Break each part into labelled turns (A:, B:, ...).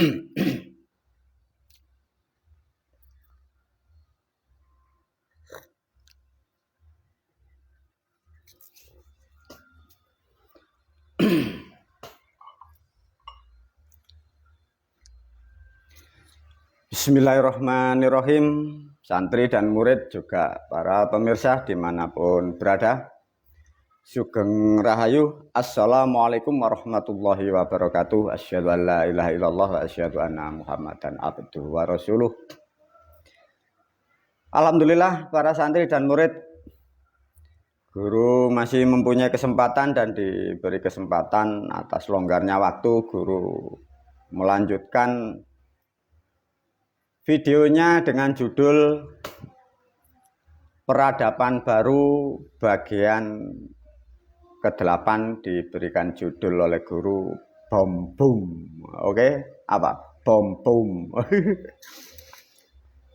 A: Bismillahirrahmanirrahim. Santri dan murid juga para pemirsa dimanapun berada, Sugeng Rahayu. Assalamualaikum warahmatullahi wabarakatuh. Asyhadu an la ilaha illallah wa asyhadu anna Muhammadan abduhu wa rasuluh. Alhamdulillah para santri dan murid, guru masih mempunyai kesempatan dan diberi kesempatan atas longgarnya waktu, guru melanjutkan videonya dengan judul Peradaban Baru bagian ke-8, diberikan judul oleh guru Bom Boom. Oke, apa? Bom Boom.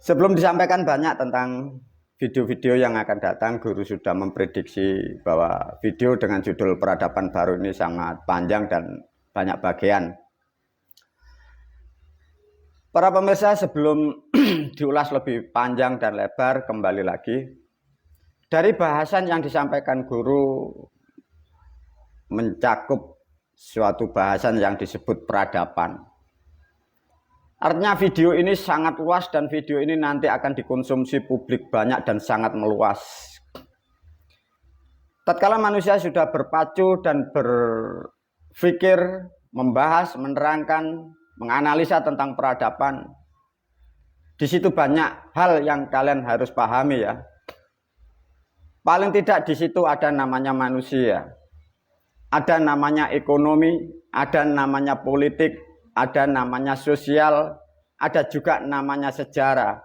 A: Sebelum disampaikan banyak tentang video-video yang akan datang, guru sudah memprediksi bahwa video dengan judul Peradaban Baru ini sangat panjang dan banyak bagian. Para pemirsa, sebelum diulas lebih panjang dan lebar, kembali lagi dari bahasan yang disampaikan guru mencakup suatu bahasan yang disebut peradaban. Artinya video ini sangat luas dan video ini nanti akan dikonsumsi publik banyak dan sangat meluas. Tatkala manusia sudah berpacu dan berpikir, membahas, menerangkan, menganalisa tentang peradaban, di situ banyak hal yang kalian harus pahami ya. Paling tidak di situ ada namanya manusia, ada namanya ekonomi, ada namanya politik, ada namanya sosial, ada juga namanya sejarah.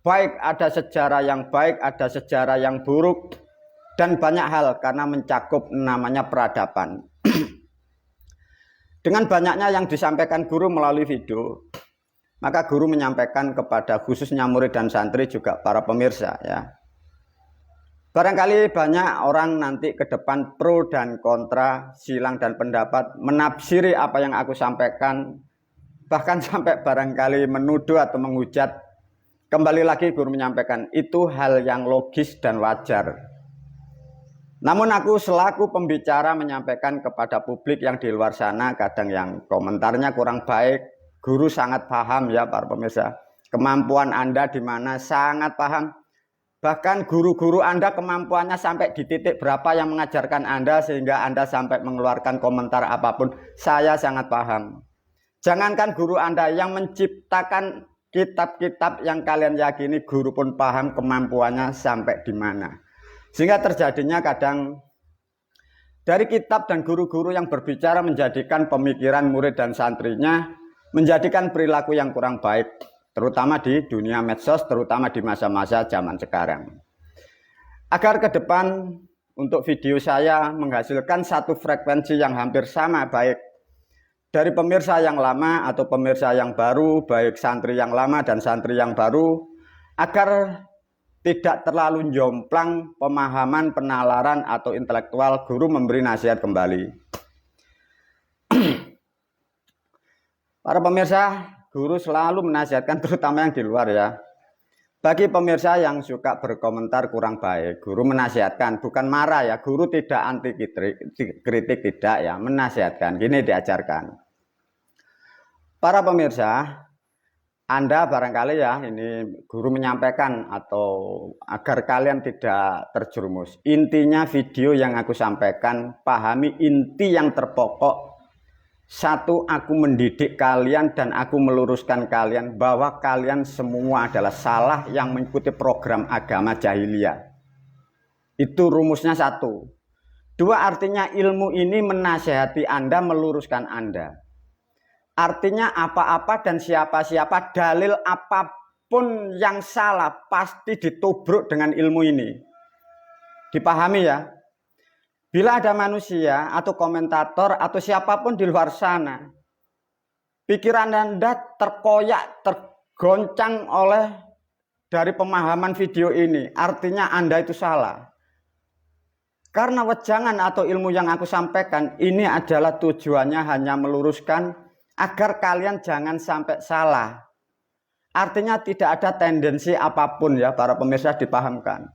A: Baik ada sejarah yang baik, ada sejarah yang buruk, dan banyak hal karena mencakup namanya peradaban. Dengan banyaknya yang disampaikan guru melalui video, maka guru menyampaikan kepada khususnya murid dan santri juga para pemirsa ya. Barangkali banyak orang nanti ke depan pro dan kontra, silang dan pendapat, menafsiri apa yang aku sampaikan, bahkan sampai barangkali menuduh atau menghujat. Kembali lagi guru menyampaikan itu hal yang logis dan wajar. Namun aku selaku pembicara menyampaikan kepada publik yang di luar sana, kadang yang komentarnya kurang baik, guru sangat paham ya para pemirsa. Kemampuan Anda di mana sangat paham. Bahkan guru-guru Anda kemampuannya sampai di titik berapa yang mengajarkan Anda sehingga Anda sampai mengeluarkan komentar apapun, saya sangat paham. Jangankan guru Anda yang menciptakan kitab-kitab yang kalian yakini, guru pun paham kemampuannya sampai di mana. Sehingga terjadinya kadang dari kitab dan guru-guru yang berbicara menjadikan pemikiran murid dan santrinya, menjadikan perilaku yang kurang baik, terutama di dunia medsos, terutama di masa-masa zaman sekarang. Agar ke depan untuk video saya menghasilkan satu frekuensi yang hampir sama, baik dari pemirsa yang lama atau pemirsa yang baru, baik santri yang lama dan santri yang baru, agar tidak terlalu jomplang pemahaman, penalaran atau intelektual, guru memberi nasihat kembali. Para pemirsa, guru selalu menasihatkan, terutama yang di luar ya. Bagi pemirsa yang suka berkomentar kurang baik, guru menasihatkan, bukan marah ya. Guru tidak anti kritik, tidak ya, menasihatkan. Gini diajarkan. Para pemirsa, Anda barangkali ya, ini guru menyampaikan atau agar kalian tidak terjerumus. Intinya video yang aku sampaikan, pahami inti yang terpokok. Satu, aku mendidik kalian dan aku meluruskan kalian bahwa kalian semua adalah salah yang mengikuti program agama jahiliyah. Itu rumusnya satu. Dua, artinya ilmu ini menasihati Anda, meluruskan Anda. Artinya apa-apa dan siapa-siapa, dalil apapun yang salah pasti ditubruk dengan ilmu ini. Dipahami ya. Bila ada manusia atau komentator atau siapapun di luar sana, pikiran Anda terkoyak, tergoncang oleh dari pemahaman video ini, artinya Anda itu salah. Karena wejangan atau ilmu yang aku sampaikan ini adalah tujuannya hanya meluruskan agar kalian jangan sampai salah. Artinya tidak ada tendensi apapun ya para pemirsa, dipahamkan.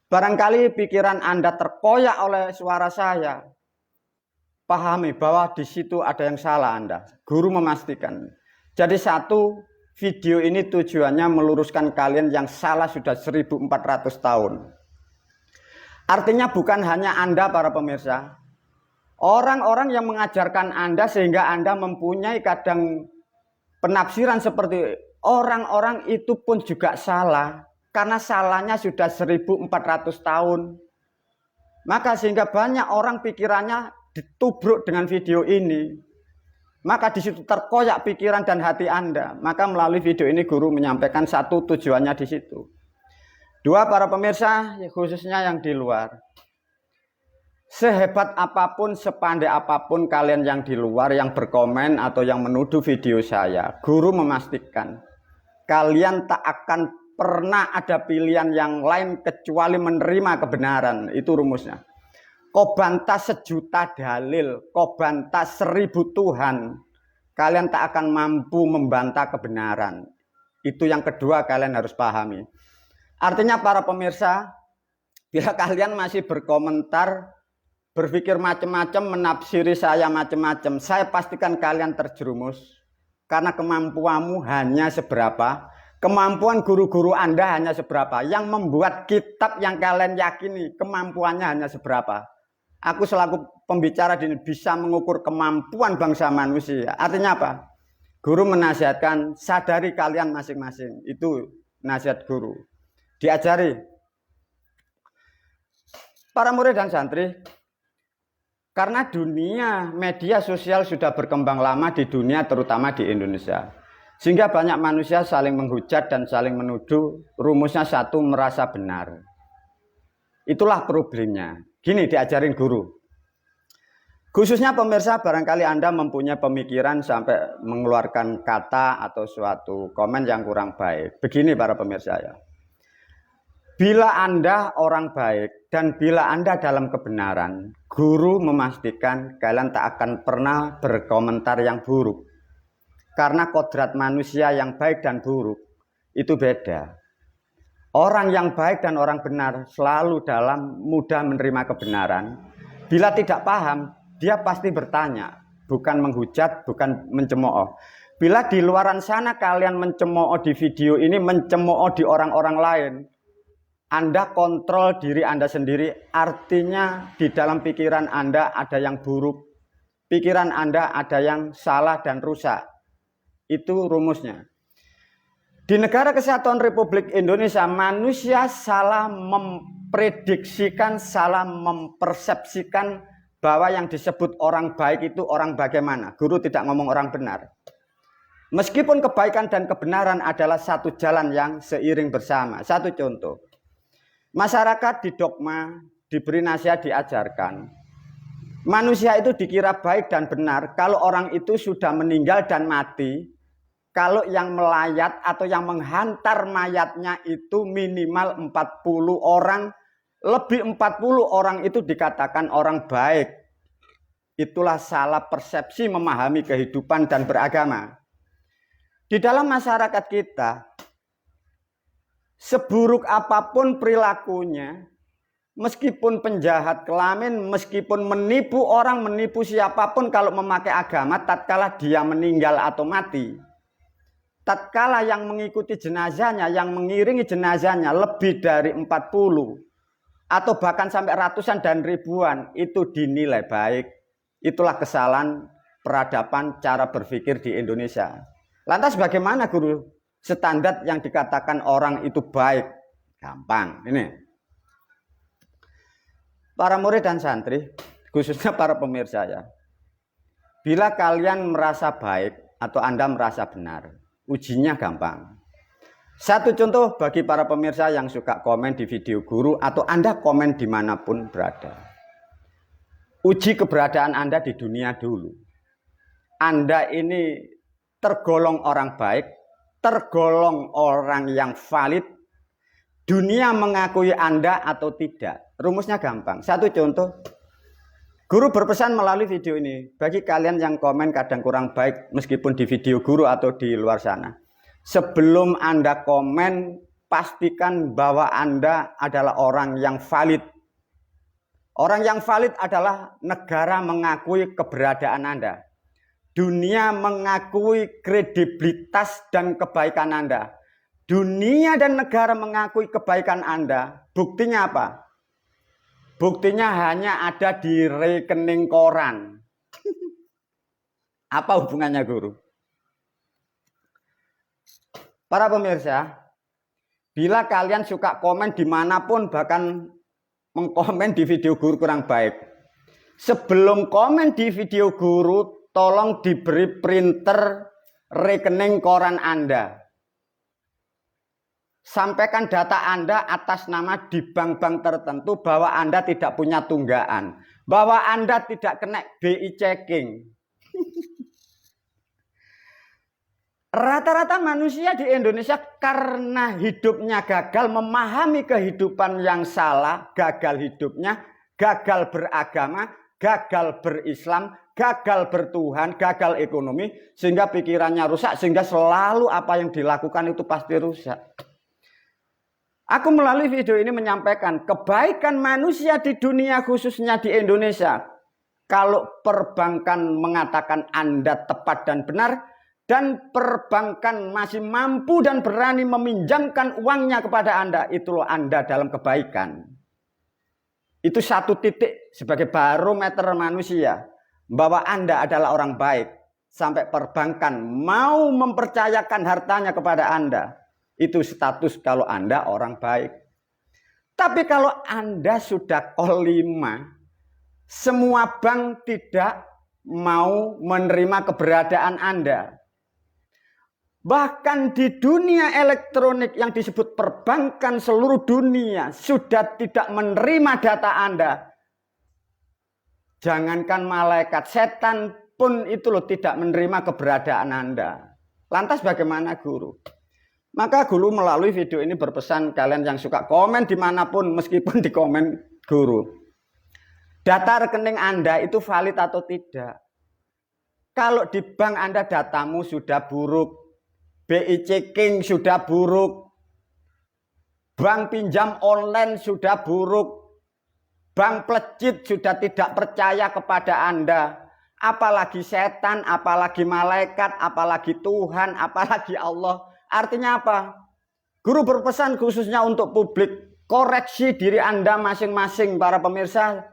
A: Barangkali pikiran Anda terkoyak oleh suara saya. Pahami bahwa di situ ada yang salah Anda. Guru memastikan. Jadi satu, video ini tujuannya meluruskan kalian yang salah sudah 1400 tahun. Artinya bukan hanya Anda para pemirsa. Orang-orang yang mengajarkan Anda sehingga Anda mempunyai kadang penafsiran seperti orang-orang itu pun juga salah. Karena salahnya sudah 1400 tahun. Maka sehingga banyak orang pikirannya ditubruk dengan video ini. Maka di situ terkoyak pikiran dan hati Anda. Maka melalui video ini guru menyampaikan satu tujuannya di situ. Dua, para pemirsa, khususnya yang di luar. Sehebat apapun, sepandai apapun kalian yang di luar yang berkomen atau yang menuduh video saya, guru memastikan kalian tak akan pernah ada pilihan yang lain kecuali menerima kebenaran. Itu rumusnya. Kau bantah 1.000.000 dalil, kau bantah 1.000 Tuhan, kalian tak akan mampu membantah kebenaran. Itu yang kedua kalian harus pahami. Artinya para pemirsa, bila kalian masih berkomentar, berpikir macam-macam, menafsiri saya macam-macam, saya pastikan kalian terjerumus. Karena kemampuanmu hanya seberapa, kemampuan guru-guru Anda hanya seberapa. Yang membuat kitab yang kalian yakini, kemampuannya hanya seberapa. Aku selaku pembicara di sini bisa mengukur kemampuan bangsa manusia. Artinya apa? Guru menasihatkan, sadari kalian masing-masing. Itu nasihat guru. Diajari. Para murid dan santri, karena dunia media sosial sudah berkembang lama di dunia, terutama di Indonesia. Sehingga banyak manusia saling menghujat dan saling menuduh. Rumusnya satu, merasa benar. Itulah problemnya. Gini diajarin guru. Khususnya pemirsa, barangkali Anda mempunyai pemikiran sampai mengeluarkan kata atau suatu komen yang kurang baik. Begini para pemirsa ya. Bila Anda orang baik dan bila Anda dalam kebenaran, guru memastikan kalian tak akan pernah berkomentar yang buruk. Karena kodrat manusia yang baik dan buruk itu beda. Orang yang baik dan orang benar selalu dalam mudah menerima kebenaran. Bila tidak paham, dia pasti bertanya, bukan menghujat, bukan mencemooh. Bila di luaran sana kalian mencemooh di video ini, mencemooh di orang-orang lain, Anda kontrol diri Anda sendiri, artinya di dalam pikiran Anda ada yang buruk. Pikiran Anda ada yang salah dan rusak. Itu rumusnya. Di negara kesatuan Republik Indonesia, manusia salah memprediksikan, salah mempersepsikan bahwa yang disebut orang baik itu orang bagaimana. Guru tidak ngomong orang benar. Meskipun kebaikan dan kebenaran adalah satu jalan yang seiring bersama. Satu contoh. Masyarakat didogma, diberi nasihat, diajarkan. Manusia itu dikira baik dan benar kalau orang itu sudah meninggal dan mati. Kalau yang melayat atau yang menghantar mayatnya itu minimal 40 orang. Lebih 40 orang itu dikatakan orang baik. Itulah salah persepsi memahami kehidupan dan beragama. Di dalam masyarakat kita, seburuk apapun perilakunya, meskipun penjahat kelamin, meskipun menipu orang, menipu siapapun kalau memakai agama, tatkala dia meninggal atau mati, tatkala yang mengikuti jenazahnya, yang mengiringi jenazahnya lebih dari 40 atau bahkan sampai ratusan dan ribuan, itu dinilai baik. Itulah kesalahan peradaban cara berpikir di Indonesia. Lantas bagaimana guru standar yang dikatakan orang itu baik? Gampang. Ini. Para murid dan santri, khususnya para pemirsa ya. Bila kalian merasa baik atau Anda merasa benar, ujinya gampang. Satu contoh bagi para pemirsa yang suka komen di video guru atau Anda komen dimanapun berada. Uji keberadaan Anda di dunia dulu. Anda ini tergolong orang baik, tergolong orang yang valid. Dunia mengakui Anda atau tidak. Rumusnya gampang. Satu contoh. Guru berpesan melalui video ini, bagi kalian yang komen kadang kurang baik meskipun di video guru atau di luar sana. Sebelum Anda komen, pastikan bahwa Anda adalah orang yang valid. Orang yang valid adalah negara mengakui keberadaan Anda. Dunia mengakui kredibilitas dan kebaikan Anda. Dunia dan negara mengakui kebaikan Anda. Buktinya apa? Buktinya hanya ada di rekening koran. Apa hubungannya guru? Para pemirsa, bila kalian suka komen dimanapun, bahkan mengkomen di video guru kurang baik, sebelum komen di video guru, tolong diberi printer rekening koran Anda. Sampaikan data Anda atas nama di bank-bank tertentu bahwa Anda tidak punya tunggakan, bahwa Anda tidak kena BI checking. Rata-rata manusia di Indonesia karena hidupnya gagal memahami kehidupan yang salah, gagal hidupnya, gagal beragama, gagal berislam, gagal bertuhan, gagal ekonomi, sehingga pikirannya rusak, sehingga selalu apa yang dilakukan itu pasti rusak. Aku melalui video ini menyampaikan kebaikan manusia di dunia, khususnya di Indonesia. Kalau perbankan mengatakan Anda tepat dan benar, dan perbankan masih mampu dan berani meminjamkan uangnya kepada Anda, itulah Anda dalam kebaikan. Itu satu titik sebagai barometer manusia, bahwa Anda adalah orang baik. Sampai perbankan mau mempercayakan hartanya kepada Anda. Itu status kalau Anda orang baik. Tapi kalau Anda sudah kolima, semua bank tidak mau menerima keberadaan Anda. Bahkan di dunia elektronik yang disebut perbankan seluruh dunia sudah tidak menerima data Anda. Jangankan malaikat, setan pun itu loh tidak menerima keberadaan Anda. Lantas bagaimana guru? Maka guru melalui video ini berpesan kalian yang suka komen dimanapun, meskipun di komen guru, data rekening Anda itu valid atau tidak. Kalau di bank Anda datamu sudah buruk, BI checking sudah buruk, bank pinjam online sudah buruk, bank pelejit sudah tidak percaya kepada Anda, apalagi setan, apalagi malaikat, apalagi Tuhan, apalagi Allah. Artinya apa? Guru berpesan khususnya untuk publik, koreksi diri Anda masing-masing para pemirsa.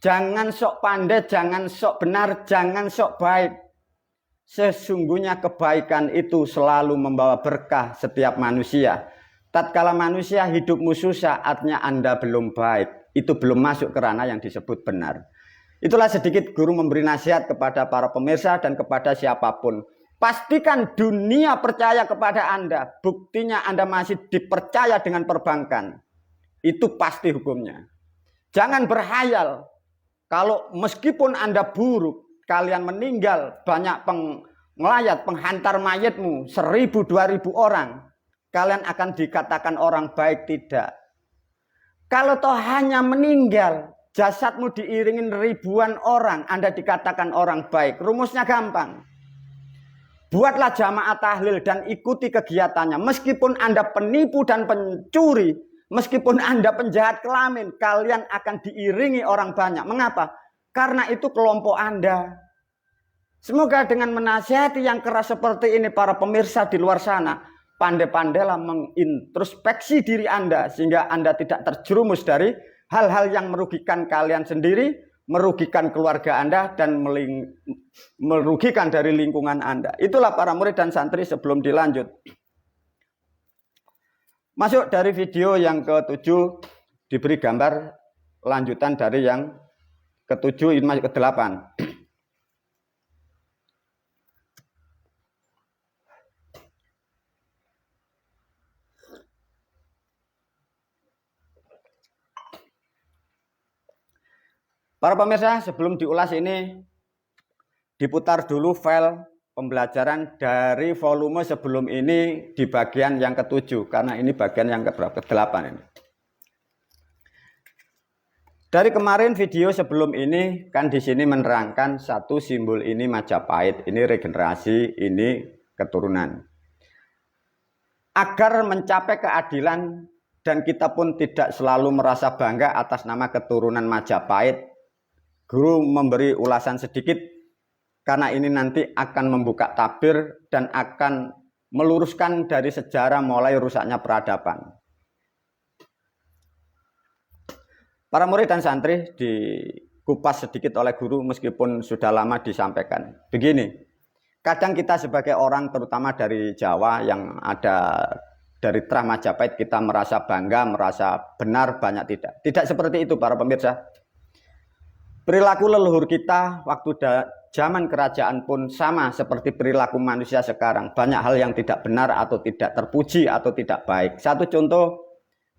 A: Jangan sok pandai, jangan sok benar, jangan sok baik. Sesungguhnya kebaikan itu selalu membawa berkah setiap manusia. Tatkala manusia hidupmu susah, artinya Anda belum baik. Itu belum masuk ke ranah yang disebut benar. Itulah sedikit guru memberi nasihat kepada para pemirsa dan kepada siapapun. Pastikan dunia percaya kepada Anda. Buktinya Anda masih dipercaya dengan perbankan. Itu pasti hukumnya. Jangan berhayal. Kalau meskipun Anda buruk, kalian meninggal, banyak pengelayat, penghantar mayatmu, 1000, 2000 orang. Kalian akan dikatakan orang baik, tidak. Kalau toh hanya meninggal, jasadmu diiringin ribuan orang, Anda dikatakan orang baik. Rumusnya gampang. Buatlah jamaah tahlil dan ikuti kegiatannya. Meskipun Anda penipu dan pencuri, meskipun Anda penjahat kelamin, kalian akan diiringi orang banyak. Mengapa? Karena itu kelompok Anda. Semoga dengan menasihati yang keras seperti ini para pemirsa di luar sana, pandai-pandailah mengintrospeksi diri Anda sehingga Anda tidak terjerumus dari hal-hal yang merugikan kalian sendiri, merugikan keluarga Anda, dan merugikan dari lingkungan Anda. Itulah para murid dan santri sebelum dilanjut. Masuk dari video yang ke-7, diberi gambar lanjutan dari yang ke-7 ini masuk ke-8. Para pemirsa, sebelum diulas ini, diputar dulu file pembelajaran dari volume sebelum ini di bagian yang ke-7, karena ini bagian yang ke-8 ini. Dari kemarin video sebelum ini kan di sini menerangkan satu simbol ini Majapahit, ini regenerasi, ini keturunan. Agar mencapai keadilan dan kita pun tidak selalu merasa bangga atas nama keturunan Majapahit, guru memberi ulasan sedikit karena ini nanti akan membuka tabir dan akan meluruskan dari sejarah mulai rusaknya peradaban. Para murid dan santri dikupas sedikit oleh guru meskipun sudah lama disampaikan. Begini, kadang kita sebagai orang terutama dari Jawa yang ada dari Trah Majapahit kita merasa bangga, merasa benar, banyak tidak. Tidak seperti itu para pemirsa. Perilaku leluhur kita waktu zaman kerajaan pun sama seperti perilaku manusia sekarang. Banyak hal yang tidak benar atau tidak terpuji atau tidak baik. Satu contoh,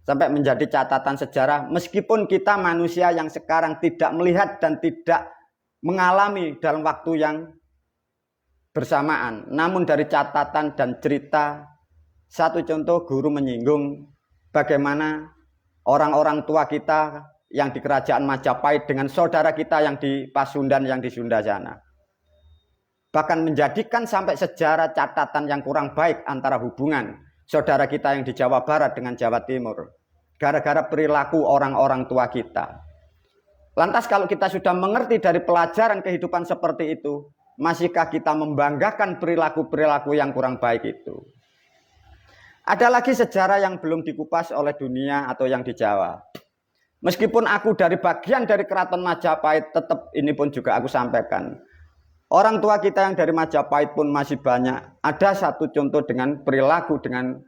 A: sampai menjadi catatan sejarah, meskipun kita manusia yang sekarang tidak melihat dan tidak mengalami dalam waktu yang bersamaan. Namun dari catatan dan cerita, satu contoh guru menyinggung bagaimana orang-orang tua kita yang di kerajaan Majapahit dengan saudara kita yang di Pasundan, yang di Sunda sana. Bahkan menjadikan sampai sejarah catatan yang kurang baik antara hubungan saudara kita yang di Jawa Barat dengan Jawa Timur. Gara-gara perilaku orang-orang tua kita. Lantas kalau kita sudah mengerti dari pelajaran kehidupan seperti itu, masihkah kita membanggakan perilaku-perilaku yang kurang baik itu? Ada lagi sejarah yang belum dikupas oleh dunia atau yang di Jawa. Meskipun aku dari bagian dari Keraton Majapahit, tetap ini pun juga aku sampaikan. Orang tua kita yang dari Majapahit pun masih banyak. Ada satu contoh dengan perilaku dengan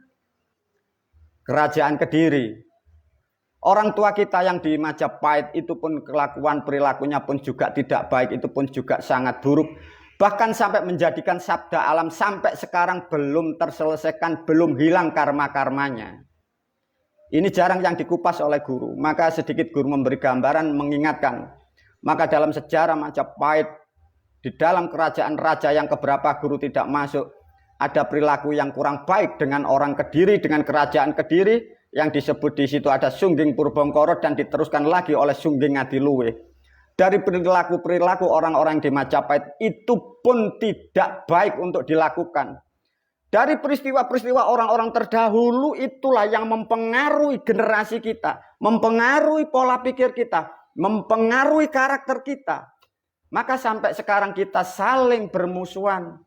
A: Kerajaan Kediri. Orang tua kita yang di Majapahit itu pun kelakuan perilakunya pun juga tidak baik, itu pun juga sangat buruk. Bahkan sampai menjadikan sabda alam sampai sekarang belum terselesaikan, belum hilang karma-karmanya. Ini jarang yang dikupas oleh guru. Maka sedikit guru memberi gambaran, mengingatkan. Maka dalam sejarah Majapahit, di dalam kerajaan raja yang keberapa guru tidak masuk, ada perilaku yang kurang baik dengan orang Kediri, dengan kerajaan Kediri, yang disebut di situ ada Sungging Purbangkara dan diteruskan lagi oleh Sungging Ngadiluwe. Dari perilaku-perilaku orang-orang di Majapahit itu pun tidak baik untuk dilakukan. Dari peristiwa-peristiwa orang-orang terdahulu itulah yang mempengaruhi generasi kita, mempengaruhi pola pikir kita, mempengaruhi karakter kita. Maka sampai sekarang kita saling bermusuhan,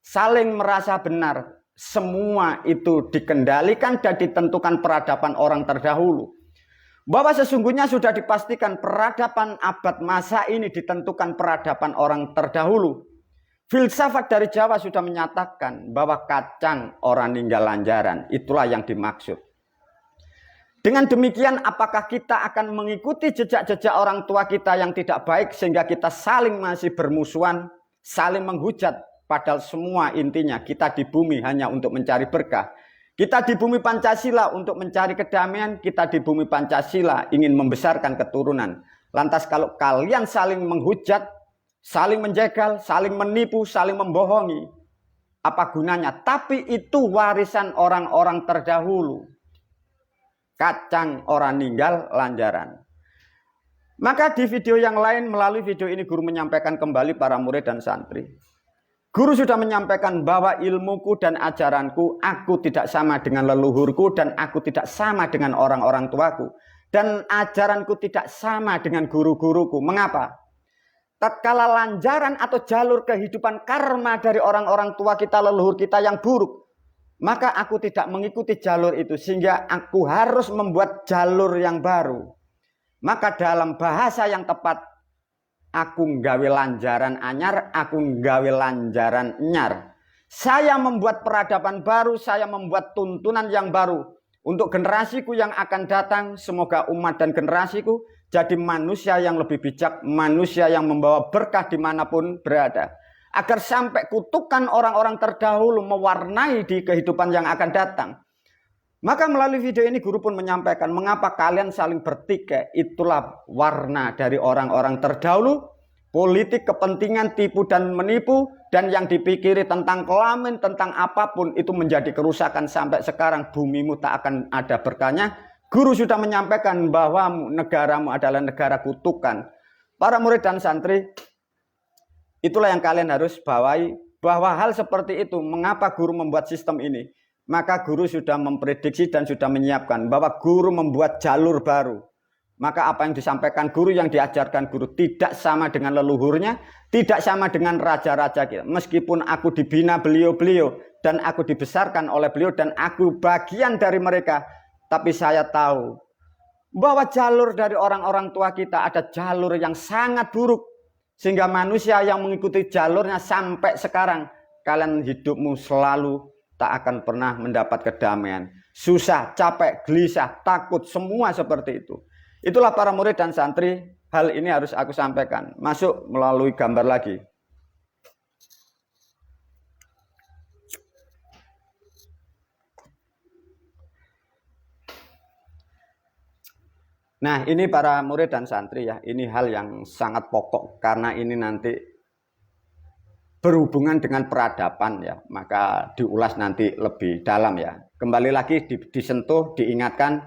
A: saling merasa benar. Semua itu dikendalikan dan ditentukan peradaban orang terdahulu. Bahwa sesungguhnya sudah dipastikan peradaban abad masa ini ditentukan peradaban orang terdahulu. Filsafat dari Jawa sudah menyatakan bahwa kacang orang ninggal lanjaran. Itulah yang dimaksud. Dengan demikian apakah kita akan mengikuti jejak-jejak orang tua kita yang tidak baik sehingga kita saling masih bermusuhan, saling menghujat? Padahal semua intinya kita di bumi hanya untuk mencari berkah. Kita di bumi Pancasila untuk mencari kedamaian. Kita di bumi Pancasila ingin membesarkan keturunan. Lantas kalau kalian saling menghujat, saling menjegal, saling menipu, saling membohongi, apa gunanya? Tapi itu warisan orang-orang terdahulu. Kacang orang ninggal lanjaran. Maka di video yang lain, melalui video ini guru menyampaikan kembali para murid dan santri. Guru sudah menyampaikan bahwa ilmuku dan ajaranku, aku tidak sama dengan leluhurku dan aku tidak sama dengan orang-orang tuaku. Dan ajaranku tidak sama dengan guru-guruku. Mengapa? Tatkala lanjaran atau jalur kehidupan karma dari orang-orang tua kita, leluhur kita yang buruk, maka aku tidak mengikuti jalur itu sehingga aku harus membuat jalur yang baru. Maka dalam bahasa yang tepat, aku nggawe lanjaran anyar, aku nggawe lanjaran nyar. Saya membuat peradaban baru, saya membuat tuntunan yang baru untuk generasiku yang akan datang. Semoga umat dan generasiku jadi manusia yang lebih bijak, manusia yang membawa berkah dimanapun berada. Agar sampai kutukan orang-orang terdahulu mewarnai di kehidupan yang akan datang. Maka melalui video ini guru pun menyampaikan mengapa kalian saling bertikai. Itulah warna dari orang-orang terdahulu. Politik, kepentingan, tipu dan menipu. Dan yang dipikiri tentang kelamin, tentang apapun itu menjadi kerusakan. Sampai sekarang bumimu tak akan ada berkahnya. Guru sudah menyampaikan bahwa negaramu adalah negara kutukan. Para murid dan santri, itulah yang kalian harus bawahi, bahwa hal seperti itu, mengapa guru membuat sistem ini? Maka guru sudah memprediksi dan sudah menyiapkan bahwa guru membuat jalur baru. Maka apa yang disampaikan guru, yang diajarkan guru tidak sama dengan leluhurnya, tidak sama dengan raja-raja kita. Meskipun aku dibina beliau-beliau dan aku dibesarkan oleh beliau dan aku bagian dari mereka, tapi saya tahu bahwa jalur dari orang-orang tua kita ada jalur yang sangat buruk. Sehingga manusia yang mengikuti jalurnya sampai sekarang, kalian hidupmu selalu tak akan pernah mendapat kedamaian. Susah, capek, gelisah, takut, semua seperti itu. Itulah para murid dan santri, hal ini harus aku sampaikan. Masuk melalui gambar lagi. Nah, ini para murid dan santri ya, ini hal yang sangat pokok karena ini nanti berhubungan dengan peradaban ya, maka diulas nanti lebih dalam ya. Kembali lagi disentuh, diingatkan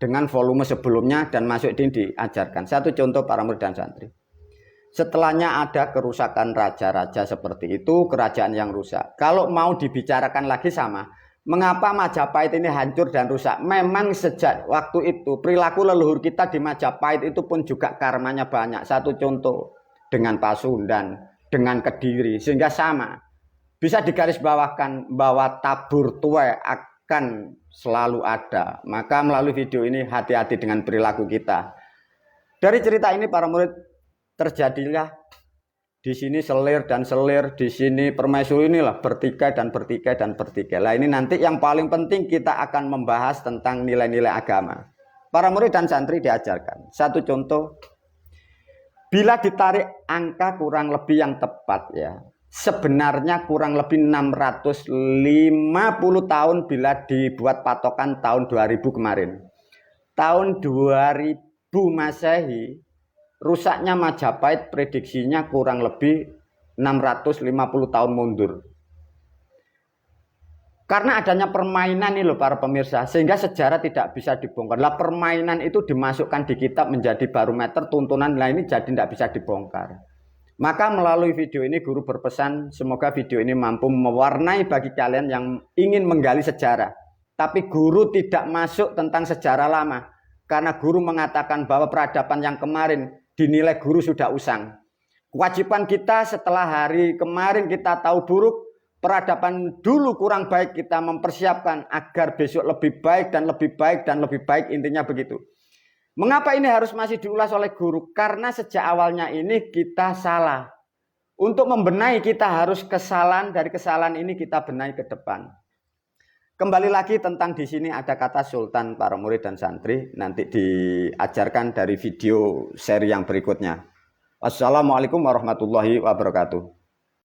A: dengan volume sebelumnya dan masuk ini diajarkan. Satu contoh para murid dan santri. Setelahnya ada kerusakan raja-raja seperti itu, kerajaan yang rusak. Kalau mau dibicarakan lagi sama, mengapa Majapahit ini hancur dan rusak? Memang sejak waktu itu perilaku leluhur kita di Majapahit itu pun juga karmanya banyak. Satu contoh dengan Pasundan, dengan Kediri, sehingga sama. Bisa digarisbawahkan bahwa tabur tuai akan selalu ada. Maka melalui video ini hati-hati dengan perilaku kita. Dari cerita ini para murid, terjadilah di sini selir dan selir, di sini permaisuri inilah bertikai dan bertikai dan bertikai. Lah ini nanti yang paling penting kita akan membahas tentang nilai-nilai agama. Para murid dan santri diajarkan. Satu contoh, bila ditarik angka kurang lebih yang tepat ya, sebenarnya kurang lebih 650 tahun bila dibuat patokan tahun 2000 kemarin. Tahun 2000 Masehi, rusaknya Majapahit prediksinya kurang lebih 650 tahun mundur. Karena adanya permainan ini loh para pemirsa, sehingga sejarah tidak bisa dibongkar. Lah permainan itu dimasukkan di kitab menjadi barometer tuntunan, lah ini jadi tidak bisa dibongkar. Maka melalui video ini guru berpesan semoga video ini mampu mewarnai bagi kalian yang ingin menggali sejarah. Tapi guru tidak masuk tentang sejarah lama. Karena guru mengatakan bahwa peradaban yang kemarin dinilai guru sudah usang. Kewajiban kita setelah hari kemarin kita tahu buruk, peradaban dulu kurang baik, kita mempersiapkan agar besok lebih baik dan lebih baik dan lebih baik, intinya begitu. Mengapa ini harus masih diulas oleh guru? Karena sejak awalnya ini kita salah. Untuk membenahi kita harus kesalahan, dari kesalahan ini kita benahi ke depan. Kembali lagi tentang di sini ada kata sultan para murid dan santri, nanti diajarkan dari video seri yang berikutnya. Wassalamualaikum warahmatullahi wabarakatuh.